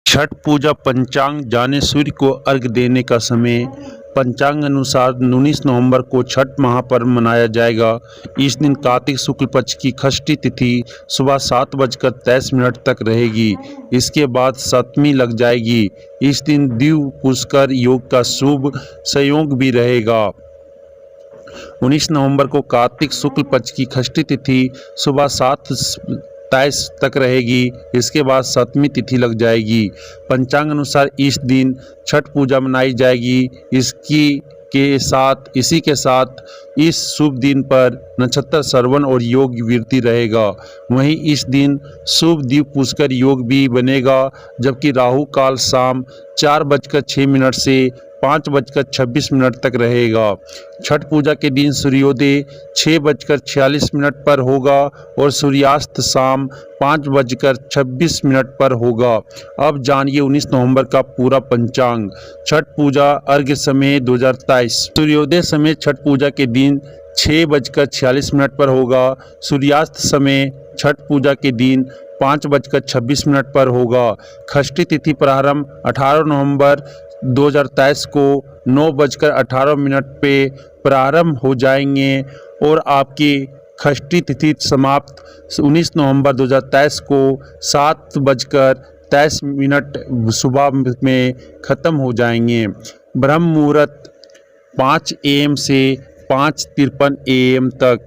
छठ पूजा पंचांग जाने सूर्य को अर्घ्य देने का समय। पंचांग अनुसार 19 नवंबर को छठ महापर्व मनाया जाएगा। इस दिन कार्तिक शुक्ल पक्ष की षष्ठी तिथि सुबह 7:23 तक रहेगी। इसके बाद सप्तमी लग जाएगी। इस दिन दिव्य पुष्कर योग का शुभ संयोग भी रहेगा। 19 नवंबर को कार्तिक शुक्ल पक्ष की षष्ठी तिथि सुबह 7:23 तक रहेगी। इसके बाद सप्तमी तिथि लग जाएगी। पंचांग अनुसार इस दिन छठ पूजा मनाई जाएगी। इसी के साथ इस शुभ दिन पर नक्षत्र श्रवण और योग वृद्धि रहेगा। वहीं इस दिन शुभ दिव्य पुष्कर योग भी बनेगा, जबकि राहु काल शाम 4:06 से 5:26 तक रहेगा। छठ पूजा के दिन सूर्योदय 6:46 पर होगा और सूर्यास्त शाम 5:26 पर होगा। अब जानिए 19 नवंबर का पूरा पंचांग। छठ पूजा अर्घ्य समय 2023। सूर्योदय समय छठ पूजा के दिन 6:46 पर होगा। सूर्यास्त समय छठ पूजा के दिन 5:26 पर होगा। षष्ठी तिथि प्रारंभ 18 नवंबर 2023 को 9:18 पे प्रारंभ हो जाएंगे और आपकी षष्ठी तिथि समाप्त 19 नवंबर 2023 को 7:23 सुबह में ख़त्म हो जाएंगे। ब्रह्म मुहूर्त 5 AM से 5:53 AM तक।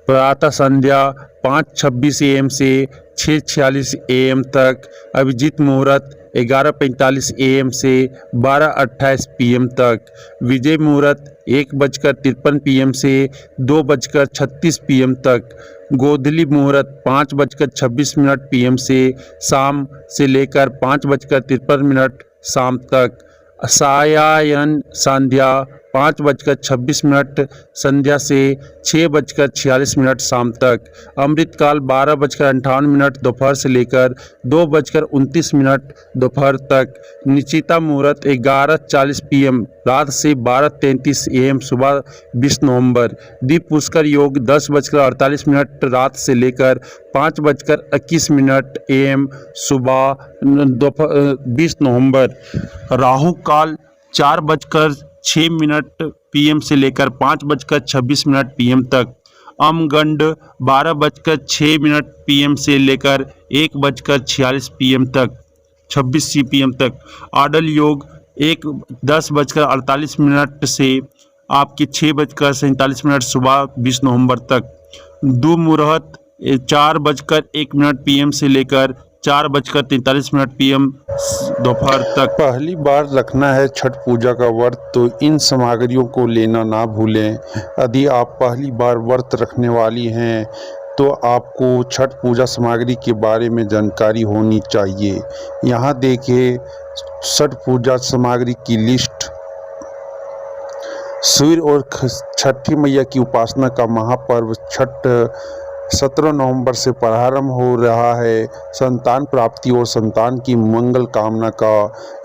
प्रातः संध्या 5:26 AM से 6:46 AM तक। अभिजीत मुहूर्त 11:45 AM से 12:28 PM तक। विजय मुहूर्त 1:53 PM से 2:36 PM तक। गोधूली मुहूर्त 5:26 PM से शाम से लेकर 5:53 शाम तक। सायायन संध्या 5:26 संध्या से 6:46 शाम तक। अमृतकाल 12:58 दोपहर से लेकर 2:29 दोपहर तक। निश्चिता मुहूर्त 11:40 PM रात से 12:33 AM सुबह 20 नवंबर। दीप पुष्कर योग 10:48 रात से लेकर 5:21 AM सुबह दोपहर 20 नवंबर। राहु काल 4:06 PM से लेकर 5:26 PM तक। अमगंड 12:06 PM से लेकर 1:46 PM तक 26 PM तक। आडल योग 10:48 से आपकी 6:47 सुबह 20 नवंबर तक। दो मुहूर्त 4:01 PM से लेकर 4:43 PM दोपहर तक। पहली बार रखना है छठ पूजा का व्रत तो इन सामग्रियों को लेना ना भूलें। यदि आप पहली बार व्रत रखने वाली हैं तो आपको छठ पूजा सामग्री के बारे में जानकारी होनी चाहिए। यहाँ देखिए छठ पूजा सामग्री की लिस्ट। सूर्य और छठी मैया की उपासना का महापर्व छठ 17 नवंबर से प्रारंभ हो रहा है। संतान प्राप्ति और संतान की मंगल कामना का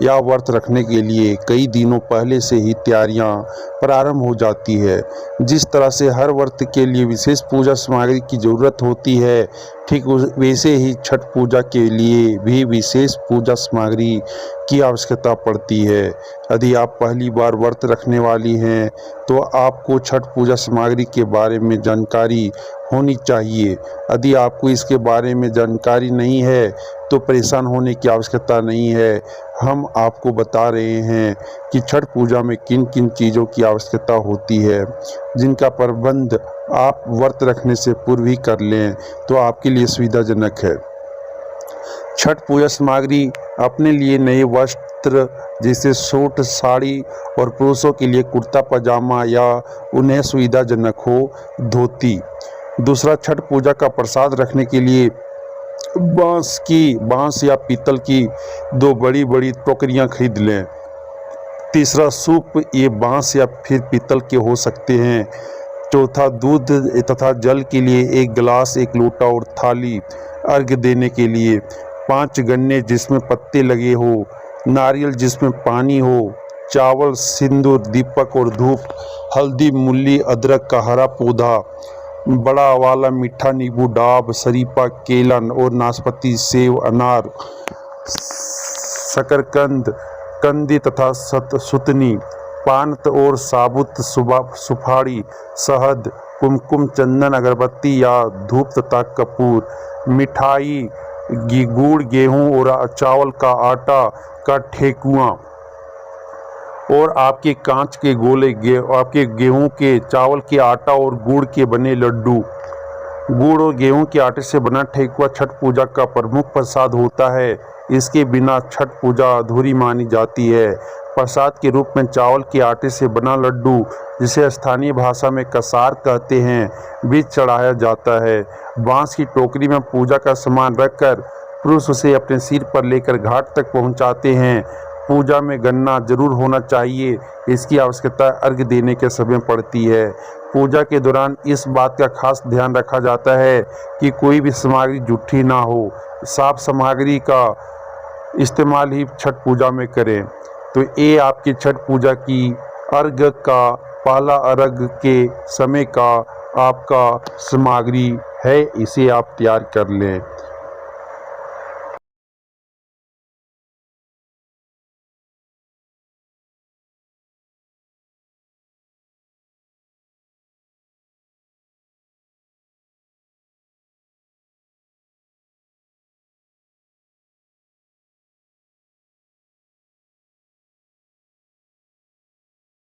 यह व्रत रखने के लिए कई दिनों पहले से ही तैयारियां प्रारंभ हो जाती है। जिस तरह से हर व्रत के लिए विशेष पूजा सामग्री की ज़रूरत होती है, ठीक वैसे ही छठ पूजा के लिए भी विशेष पूजा सामग्री की आवश्यकता पड़ती है। यदि आप पहली बार व्रत रखने वाली हैं तो आपको छठ पूजा सामग्री के बारे में जानकारी होनी चाहिए। यदि आपको इसके बारे में जानकारी नहीं है तो परेशान होने की आवश्यकता नहीं है। हम आपको बता रहे हैं कि छठ पूजा में किन किन चीज़ों की आवश्यकता होती है, जिनका प्रबंध आप व्रत रखने से पूर्व ही कर लें तो आपके लिए सुविधाजनक है। छठ पूजा सामग्री अपने लिए नए वस्त्र जैसे सूट, साड़ी और पुरुषों के लिए कुर्ता पजामा या उन्हें सुविधाजनक हो धोती। दूसरा, छठ पूजा का प्रसाद रखने के लिए बांस या पीतल की 2 बड़ी बड़ी टोकरियां खरीद लें। तीसरा, सूप ये बांस या फिर पीतल के हो सकते हैं। चौथा, दूध तथा जल के लिए 1 गिलास, 1 लोटा और थाली अर्घ्य देने के लिए। 5 गन्ने जिसमें पत्ते लगे हो, नारियल जिसमें पानी हो, चावल, सिंदूर, दीपक और धूप, हल्दी, मूली, अदरक का हरा पौधा, बड़ा वाला मीठा नींबू, डाब, शरीफा, केला और नाशपाती, सेव, अनार, शकरकंद, कंदी तथा सुतनी, पान और साबुत सुपारी, शहद, कुमकुम, चंदन, अगरबत्ती या धूप तथा कपूर, मिठाई, गुड़, गेहूं और चावल का आटा का ठेकुआ और आपके कांच के गोले, आपके गेहूं के, चावल के आटा और गुड़ के बने लड्डू। गुड़ और गेहूं के आटे से बना ठेकुआ छठ पूजा का प्रमुख प्रसाद होता है। इसके बिना छठ पूजा अधूरी मानी जाती है। प्रसाद के रूप में चावल के आटे से बना लड्डू, जिसे स्थानीय भाषा में कसार कहते हैं, भी चढ़ाया जाता है। बांस की टोकरी में पूजा का सामान रखकर पुरुष उसे अपने सिर पर लेकर घाट तक पहुंचाते हैं। पूजा में गन्ना जरूर होना चाहिए। इसकी आवश्यकता अर्घ्य देने के समय पड़ती है। पूजा के दौरान इस बात का खास ध्यान रखा जाता है कि कोई भी सामग्री जूठी ना हो। साफ सामग्री का इस्तेमाल ही छठ पूजा में करें। तो ये आपकी छठ पूजा की अर्घ्य का पहला अर्घ्य के समय का आपका सामग्री है, इसे आप तैयार कर लें।